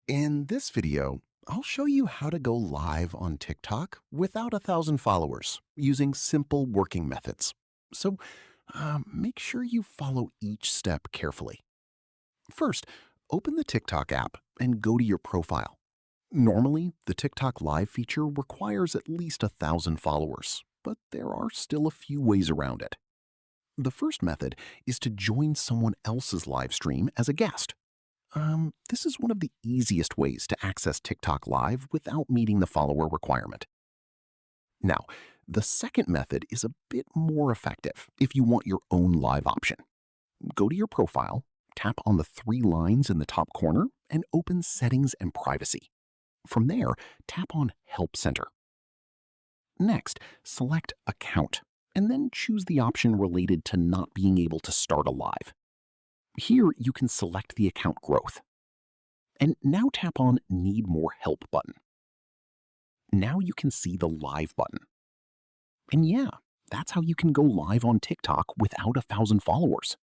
In this video, I'll show you how to go live on TikTok without 1,000 followers using simple working methods. Make sure you follow each step carefully. First, open the TikTok app and go to your profile. Normally, the TikTok Live feature requires at least 1,000 followers, but there are still a few ways around it. The first method is to join someone else's live stream as a guest. This is one of the easiest ways to access TikTok Live without meeting the follower requirement. Now, the second method is a bit more effective if you want your own live option. Go to your profile, tap on the three lines in the top corner, and open Settings and Privacy. From there, tap on Help Center. Next, select Account, and then choose the option related to not being able to start a live. Here, you can select the account growth. And now tap on Need More Help button. Now you can see the Live button. And yeah, that's how you can go live on TikTok without 1,000 followers.